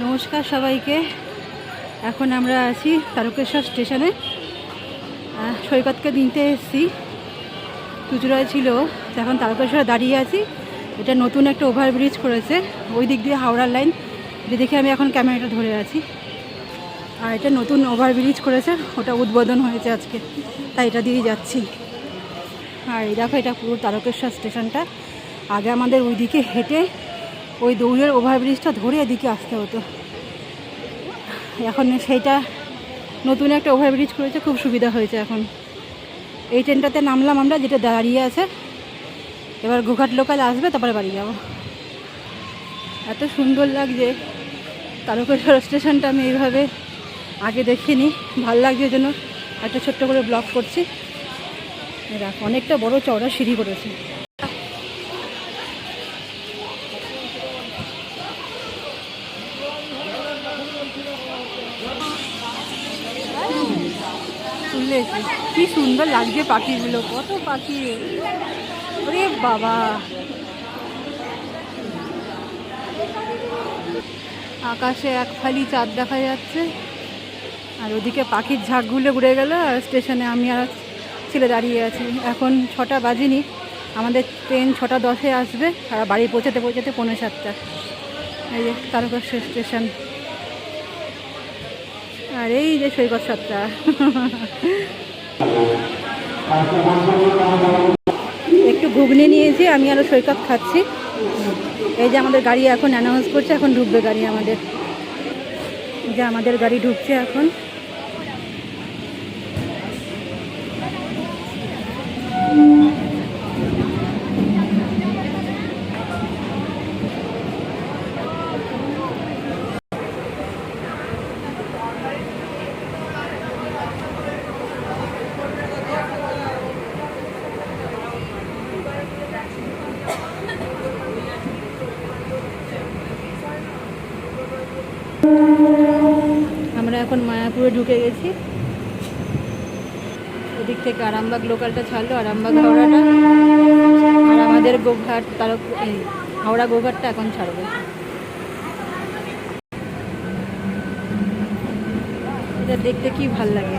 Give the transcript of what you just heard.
নমস্কার সবাইকে। এখন আমরা আছি তারকেশ্বর স্টেশনে। সৈকতকে নিতে এসেছি, চুচুড়ায় ছিল, এখন তারকেশ্বরে দাঁড়িয়ে আছি। এটা নতুন একটা ওভারব্রিজ করেছে ওই দিক দিয়ে, হাওড়ার লাইন যে দেখে আমি এখন ক্যামেরাটা ধরে আছি। আর এটা নতুন ওভারব্রিজ করেছে, ওটা উদ্বোধন হয়েছে আজকে, তাই এটা দিয়েই যাচ্ছি। আর এই দেখো, এটা পুরো তারকেশ্বর স্টেশনটা। আগে আমাদের ওই দিকে হেঁটে ওই দৌড়ের ওভারব্রিজটা ধরে এদিকে আসতে হতো। এখন সেইটা নতুন একটা ওভারব্রিজ করেছে, খুব সুবিধা হয়েছে এখন। এই ট্রেনটাতে নামলাম আমরা, যেটা দাঁড়িয়ে আছে। এবার গোঘাট লোকাল আসবে, তারপরে বাড়ি যাব। এত সুন্দর লাগছে তারকেশ্বর স্টেশনটা, আমি এইভাবে আগে দেখিনি, ভাল লাগছে, জন্য একটা ছোট্ট করে ব্লগ করছি। এরা অনেকটা বড় চওড়া সিঁড়ি করেছে। শুনলেছি কি সুন্দর লাগছে পাখিগুলো, কত পাখি! ওরে বাবা, আকাশে এক ফালি চাঁদ দেখা যাচ্ছে, আর ওদিকে পাখির ঝাঁকগুলো উড়ে গেল, আর স্টেশনে আমি আর ছেলে দাঁড়িয়ে আছি। এখন 6টা বাজেনি, আমাদের ট্রেন 6টা 10-এ আসবে, আর বাড়ি পৌঁছাতে পৌঁছাতে 6:45। এই যে তারকেশ্বর স্টেশন, আর এই যে সৈকত সাতটা। একটু ঘুগনি নিয়েছি আমি, আরও সৈকত খাচ্ছি। এই যে আমাদের গাড়ি এখন অ্যানাউন্স করছে, এখন ঢুকবে গাড়ি আমাদের। যে আমাদের গাড়ি ঢুকছে এখন। আমরা এখন মায়াপুরে ঢুকে গেছি। এদিক থেকে আরামবাগ লোকালটা ছাড়লো, আরামবাগ হাওড়াটা, আর আমাদের গোঘাট হাওড়া গোঘাটটা এখন ছাড়বে। এটা দেখতে কি ভাল লাগে।